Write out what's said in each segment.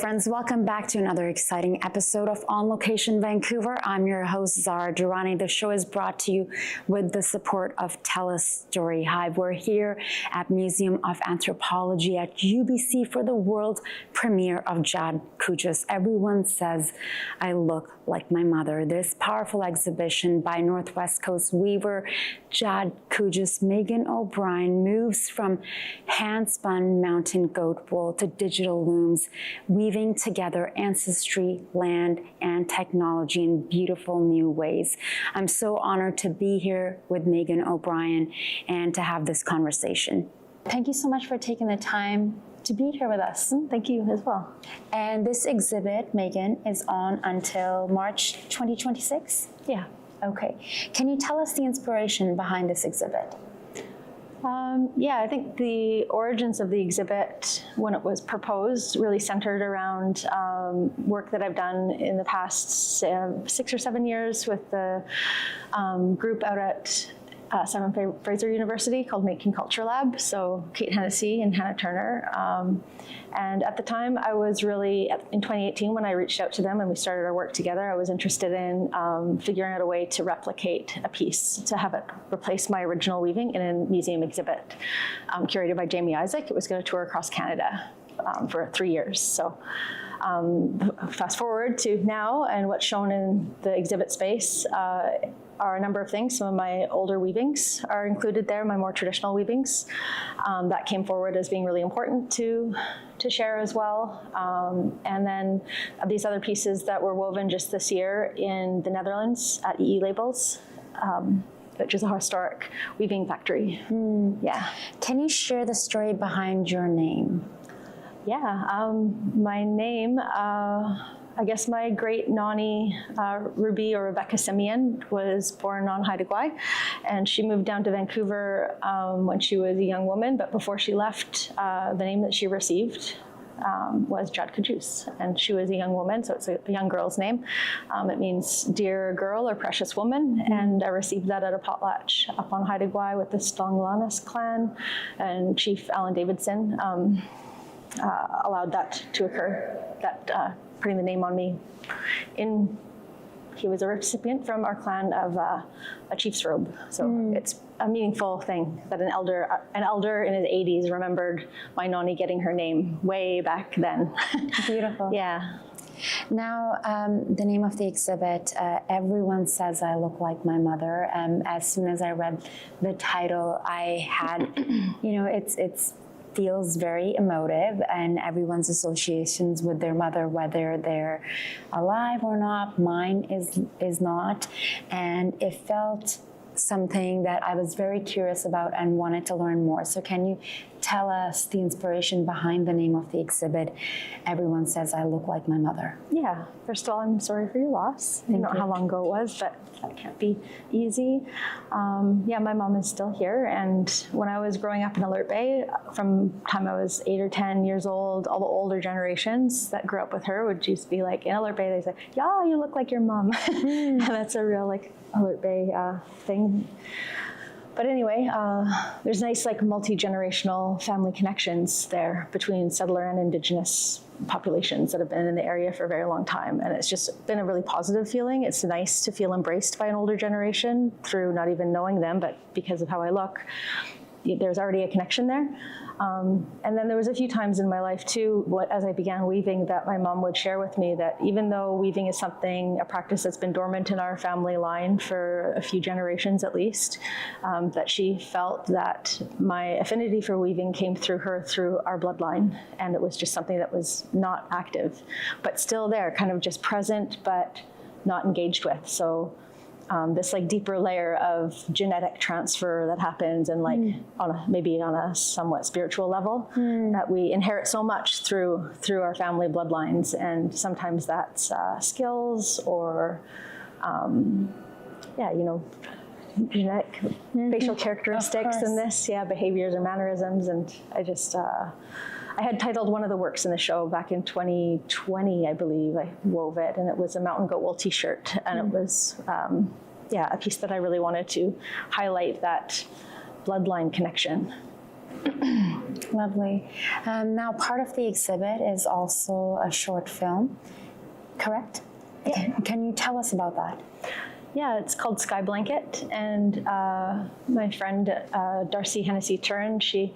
friends, welcome back to another exciting episode of On Location Vancouver. I'm your host, Zara Durrani. The show is brought to you with the support of TELUS STORYHIVE. We're here at Museum of Anthropology at UBC for the world premiere of Jaad Kuujus. Everyone says I look like my mother. This powerful exhibition by Northwest Coast weaver Jaad Kuujus-Meghann O'Brien moves from hand-spun mountain goat wool to digital looms, weaving together ancestry, land, and technology in beautiful new ways. I'm so honored to be here with Meghann O'Brien and to have this conversation. Thank you so much for taking the time to be here with us. Thank you as well. And this exhibit, Meghann, is on until March 2026? Yeah. Okay. Can you tell us the inspiration behind this exhibit? Yeah, I think the origins of the exhibit, when it was proposed, really centered around work that I've done in the past 6 or 7 years with the group out at Simon Fraser University called Making Culture Lab, so Kate Hennessy and Hannah Turner. And at the time, I was really, in 2018, when I reached out to them and we started our work together, I was interested in figuring out a way to replicate a piece, to have it replace my original weaving in a museum exhibit curated by Jamie Isaac. It was going to tour across Canada for 3 years. So fast forward to now, and what's shown in the exhibit space are a number of things. Some of my older weavings are included there, my more traditional weavings. That came forward as being really important to share as well. And then these other pieces that were woven just this year in the Netherlands at EE Labels, which is a historic weaving factory. Yeah. Can you share the story behind your name? Yeah, my name, I guess my great nanny, Ruby or Rebecca Simeon, was born on Haida Gwaii, and she moved down to Vancouver when she was a young woman, but before she left, the name that she received was Jaad Kuujus, and she was a young woman, so it's a young girl's name. It means dear girl or precious woman, and I received that at a potlatch up on Haida Gwaii with the Stonglana's clan, and Chief Alan Davidson allowed that to occur, that putting the name on me. He was a recipient from our clan of a chief's robe. So it's a meaningful thing that an elder in his 80s remembered my nanny getting her name way back then. Beautiful. Yeah. Now, the name of the exhibit, everyone says I look like my mother. As soon as I read the title, I had, it's feels very emotive, and everyone's associations with their mother, whether they're alive or not, mine is not. And it felt something that I was very curious about and wanted to learn more. So can you tell us the inspiration behind the name of the exhibit, Everyone Says I Look Like My Mother? Yeah, first of all, I'm sorry for your loss. I don't know how long ago it was, but that can't be easy. Yeah, my mom is still here, and when I was growing up in Alert Bay, from the time I was 8 or 10 years old, all the older generations that grew up with her would just be like, in Alert Bay, they say, yeah, you look like your mom. And that's a real Alert Bay thing. But anyway, there's nice multi-generational family connections there between settler and Indigenous populations that have been in the area for a very long time. And it's just been a really positive feeling. It's nice to feel embraced by an older generation through not even knowing them, but because of how I look. There's already a connection there. And then there was a few times in my life too, as I began weaving, that my mom would share with me that even though weaving is a practice that's been dormant in our family line for a few generations at least, that she felt that my affinity for weaving came through her, through our bloodline. And it was just something that was not active, but still there, kind of just present, but not engaged with. So this deeper layer of genetic transfer that happens, and maybe on a somewhat spiritual level, that we inherit so much through our family bloodlines, and sometimes that's skills or genetic facial characteristics in this, behaviors or mannerisms. And I had titled one of the works in the show back in 2020, I believe. I wove it, and it was a mountain goat wool t-shirt, and it was a piece that I really wanted to highlight that bloodline connection. Lovely. Now, part of the exhibit is also a short film, correct? Yeah. Can you tell us about that? Yeah, it's called Sky Blanket, and my friend Darcy Hennessy-Turin, she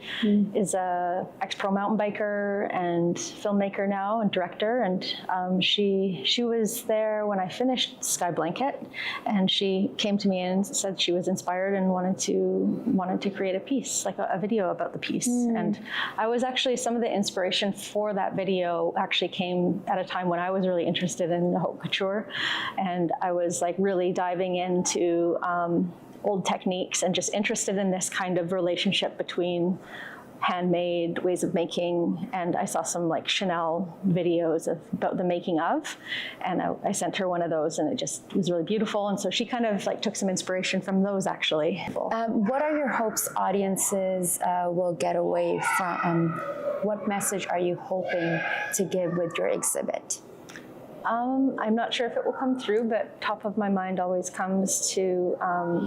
is a ex-pro mountain biker and filmmaker now and director, and she was there when I finished Sky Blanket, and she came to me and said she was inspired and wanted to create a piece, like a video about the piece. And I was actually, some of the inspiration for that video actually came at a time when I was really interested in haute couture, and I was like really diving into old techniques and just interested in this kind of relationship between handmade ways of making. And I saw some like Chanel videos about the making of, and I sent her one of those, and it just was really beautiful. And so she kind of like took some inspiration from those actually. What are your hopes audiences will get away from? What message are you hoping to give with your exhibit? I'm not sure if it will come through, but top of my mind always comes to,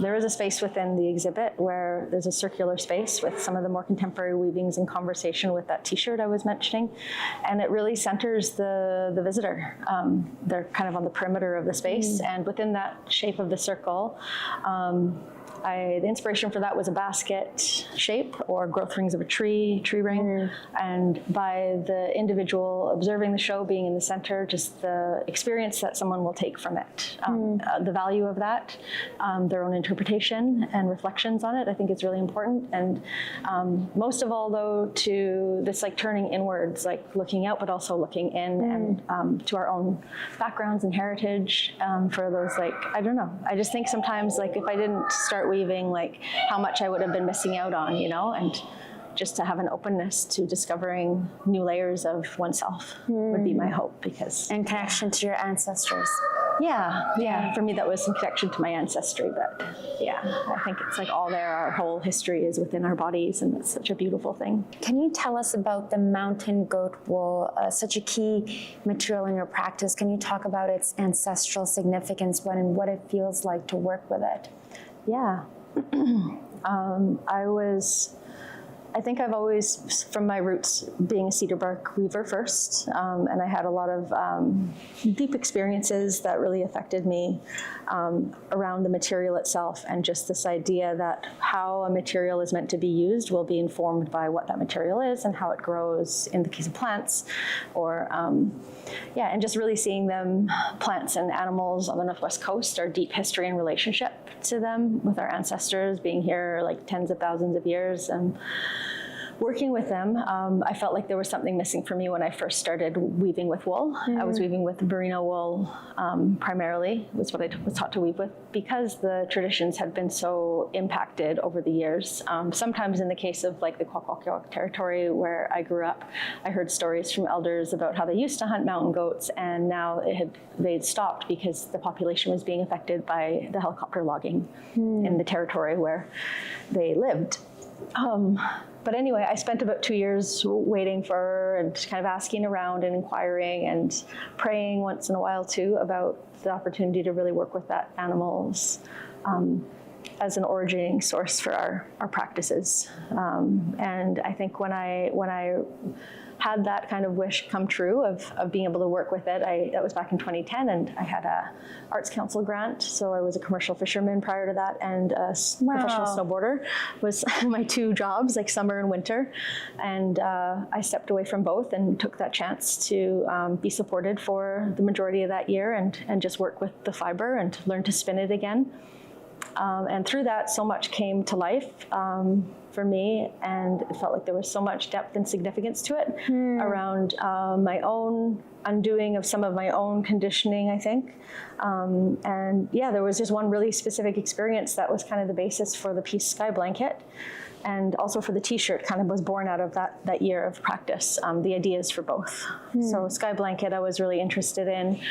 there is a space within the exhibit where there's a circular space with some of the more contemporary weavings in conversation with that t-shirt I was mentioning. And it really centers the visitor. They're kind of on the perimeter of the space. And within that shape of the circle, the inspiration for that was a basket shape or growth rings of a tree ring. And by the individual observing the show being in the center, just the experience that someone will take from it, the value of that, their own interpretation and reflections on it, I think is really important. And most of all though, to this like turning inwards, like looking out, but also looking in and to our own backgrounds and heritage, for those like, I don't know, I just think sometimes like if I didn't start weaving, like how much I would have been missing out on, you know, and just to have an openness to discovering new layers of oneself would be my hope. Because and connection to your ancestors. Yeah. For me, that was some connection to my ancestry, but yeah, I think it's like all there. Our whole history is within our bodies, and it's such a beautiful thing. Can you tell us about the mountain goat wool, such a key material in your practice? Can you talk about its ancestral significance and what it feels like to work with it? Yeah. I think I've always, from my roots, being a cedar bark weaver first, and I had a lot of deep experiences that really affected me around the material itself, and just this idea that how a material is meant to be used will be informed by what that material is and how it grows in the case of plants, or and just really seeing them, plants and animals on the Northwest Coast, our deep history and relationship to them, with our ancestors being here like tens of thousands of years, and working with them. I felt like there was something missing for me when I first started weaving with wool. I was weaving with merino wool primarily, was what I was taught to weave with, because the traditions had been so impacted over the years. Sometimes in the case of like the Kwakwaka'wakw territory where I grew up, I heard stories from elders about how they used to hunt mountain goats, and now they'd stopped because the population was being affected by the helicopter logging in the territory where they lived. But anyway, I spent about 2 years waiting for and kind of asking around and inquiring and praying once in a while too about the opportunity to really work with that animals as an originating source for our practices. And I think when I had that kind of wish come true of being able to work with it, that was back in 2010, and I had a Arts Council grant, so I was a commercial fisherman prior to that, and a professional snowboarder was my two jobs, like summer and winter, and I stepped away from both and took that chance to be supported for the majority of that year and just work with the fiber and learn to spin it again. And through that, so much came to life for me, and it felt like there was so much depth and significance to it around my own undoing of some of my own conditioning, I think. And yeah, there was just one really specific experience that was kind of the basis for the piece Sky Blanket, and also for the t-shirt kind of was born out of that year of practice, the ideas for both. So Sky Blanket, I was really interested in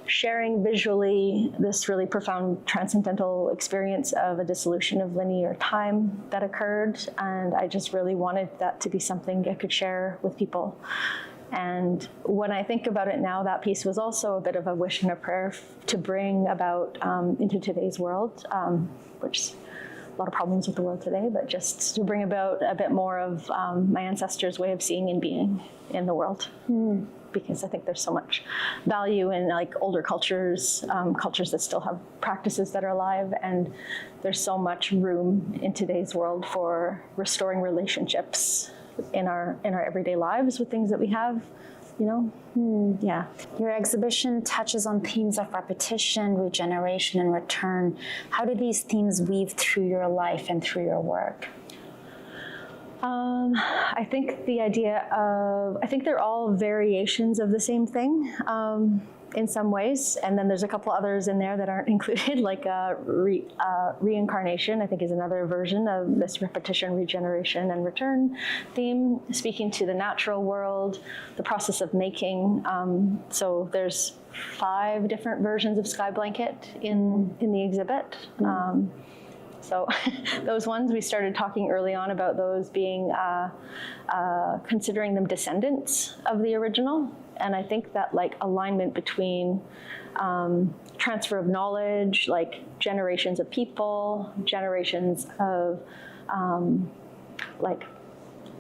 sharing visually this really profound transcendental experience of a dissolution of linear time that occurred, and I just really wanted that to be something I could share with people. And when I think about it now, that piece was also a bit of a wish and a prayer to bring about into today's world, which lot of problems with the world today, but just to bring about a bit more of my ancestors' way of seeing and being in the world. Because I think there's so much value in like older cultures, cultures that still have practices that are alive, and there's so much room in today's world for restoring relationships in our everyday lives with things that we have, you know? Yeah. Your exhibition touches on themes of repetition, regeneration, and return. How do these themes weave through your life and through your work? I think the idea of, I think they're all variations of the same thing in some ways. And then there's a couple others in there that aren't included, like reincarnation, I think is another version of this repetition, regeneration, and return theme, speaking to the natural world, the process of making. So there's 5 different versions of Sky Blanket in the exhibit. So those ones, we started talking early on about those being, considering them descendants of the original. And I think that like alignment between transfer of knowledge, like generations of people, generations of like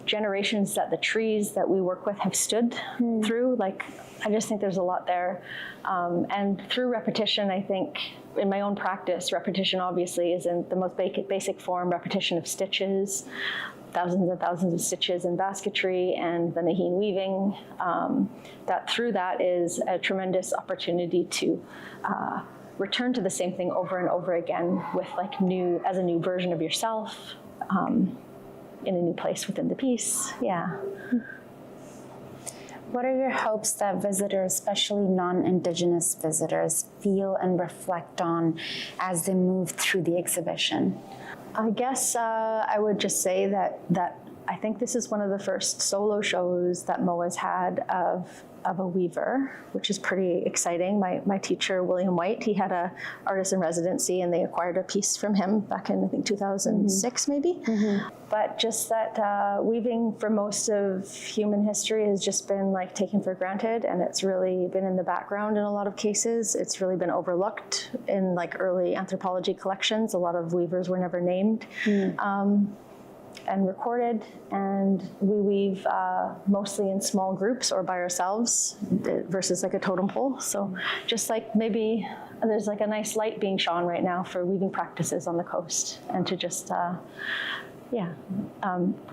generations that the trees that we work with have stood through. Like, I just think there's a lot there. And through repetition, I think in my own practice, repetition obviously is in the most basic form, repetition of stitches, thousands and thousands of stitches in basketry and the Meghann weaving. That through that is a tremendous opportunity to return to the same thing over and over again with like as a new version of yourself in a new place within the piece. Yeah. What are your hopes that visitors, especially non-Indigenous visitors, feel and reflect on as they move through the exhibition? I guess I would just say that I think this is one of the first solo shows that Moa's had of a weaver, which is pretty exciting. My teacher, William White, he had a artist in residency and they acquired a piece from him back in, I think, 2006 maybe. But just that weaving for most of human history has just been like taken for granted, and it's really been in the background in a lot of cases. It's really been overlooked in like early anthropology collections. A lot of weavers were never named. And recorded, and we weave mostly in small groups or by ourselves versus like a totem pole. So just like maybe there's like a nice light being shone right now for weaving practices on the coast, and to just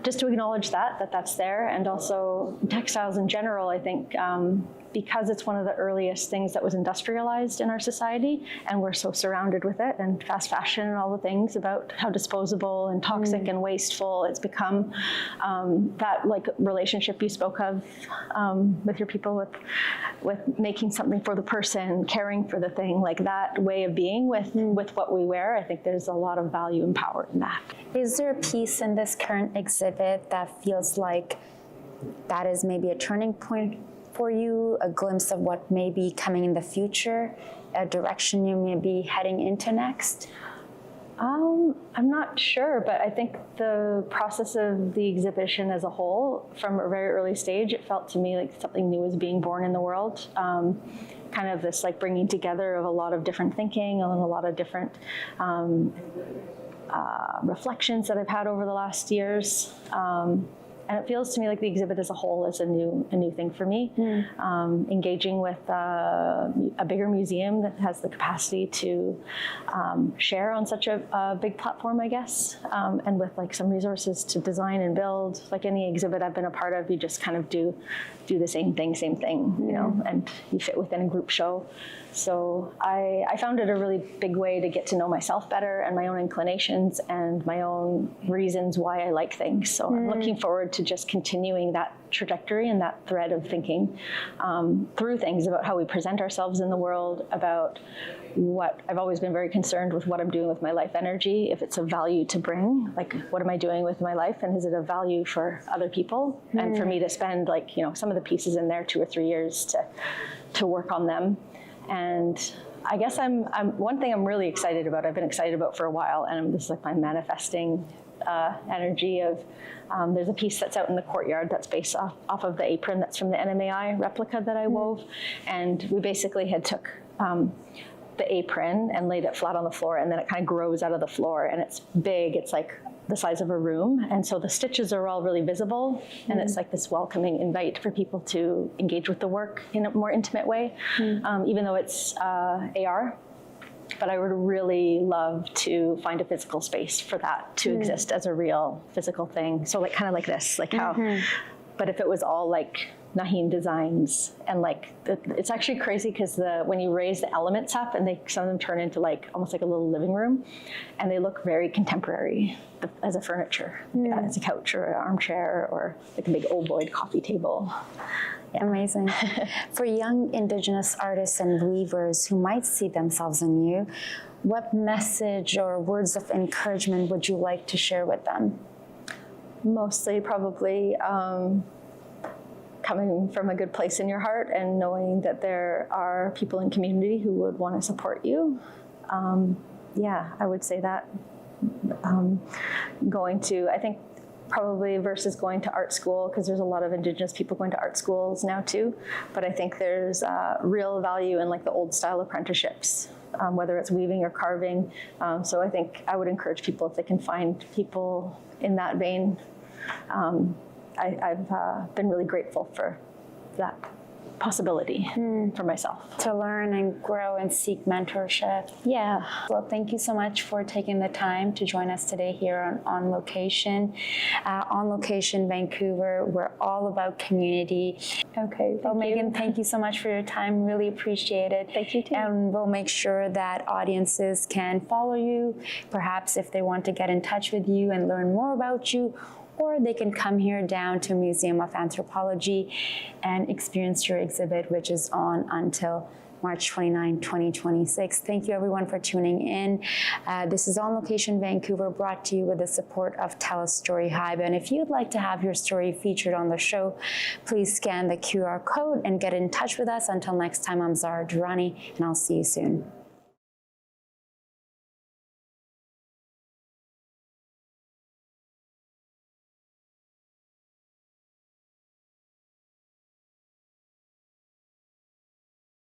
just to acknowledge that's there. And also textiles in general, I think because it's one of the earliest things that was industrialized in our society, and we're so surrounded with it, and fast fashion and all the things about how disposable and toxic and wasteful it's become, that like relationship you spoke of with your people, with making something for the person, caring for the thing, like that way of being with what we wear. I think there's a lot of value and power in that. Is there a piece in this current exhibit that feels like that is maybe a turning point for you, a glimpse of what may be coming in the future, a direction you may be heading into next? I'm not sure, but I think the process of the exhibition as a whole, from a very early stage, it felt to me like something new was being born in the world. Kind of this like bringing together of a lot of different thinking and a lot of different reflections that I've had over the last years. And it feels to me like the exhibit as a whole is a new thing for me. Engaging with a bigger museum that has the capacity to share on such a big platform, I guess, and with like some resources to design and build. Like any exhibit I've been a part of, you just kind of do the same thing, you know, and you fit within a group show. So I found it a really big way to get to know myself better and my own inclinations and my own reasons why I like things. So I'm looking forward to just continuing that trajectory and that thread of thinking through things about how we present ourselves in the world, about what I've always been very concerned with what I'm doing with my life energy, if it's of value to bring, like what am I doing with my life and is it of value for other people? And for me to spend like, you know, some of the pieces in there 2 or 3 years to work on them. And I guess I'm one thing I'm really excited about, I've been excited about for a while, and this is like my manifesting energy of, there's a piece that's out in the courtyard that's based off of the apron that's from the NMAI replica that I wove. And we basically had took the apron and laid it flat on the floor, and then it kind of grows out of the floor, and it's big. It's like the size of a room, and so the stitches are all really visible, and it's like this welcoming invite for people to engage with the work in a more intimate way, even though it's AR. But I would really love to find a physical space for that to exist as a real physical thing. So like kind of like this, like how, but if it was all like Nahin designs, and like it's actually crazy because when you raise the elements up, and some of them turn into like almost like a little living room, and they look very contemporary as a furniture, as a couch or an armchair or like a big ovoid coffee table. Yeah. Amazing. For young Indigenous artists and weavers who might see themselves in you, what message or words of encouragement would you like to share with them? Mostly probably coming from a good place in your heart and knowing that there are people in community who would want to support you. Yeah, I would say that. I think probably versus going to art school, because there's a lot of Indigenous people going to art schools now too, but I think there's real value in like the old style apprenticeships, whether it's weaving or carving. So I think I would encourage people, if they can find people in that vein. I've been really grateful for that possibility for myself. To learn and grow and seek mentorship. Yeah. Well, thank you so much for taking the time to join us today here on Location. On Location Vancouver, we're all about community. Okay, well, Meghann, thank you so much for your time. Really appreciate it. Thank you too. And we'll make sure that audiences can follow you, perhaps if they want to get in touch with you and learn more about you, or they can come here down to Museum of Anthropology and experience your exhibit, which is on until March 29, 2026. Thank you everyone for tuning in. This is On Location Vancouver, brought to you with the support of TELUS STORYHIVE. And if you'd like to have your story featured on the show, please scan the QR code and get in touch with us. Until next time, I'm Zara Durrani, and I'll see you soon.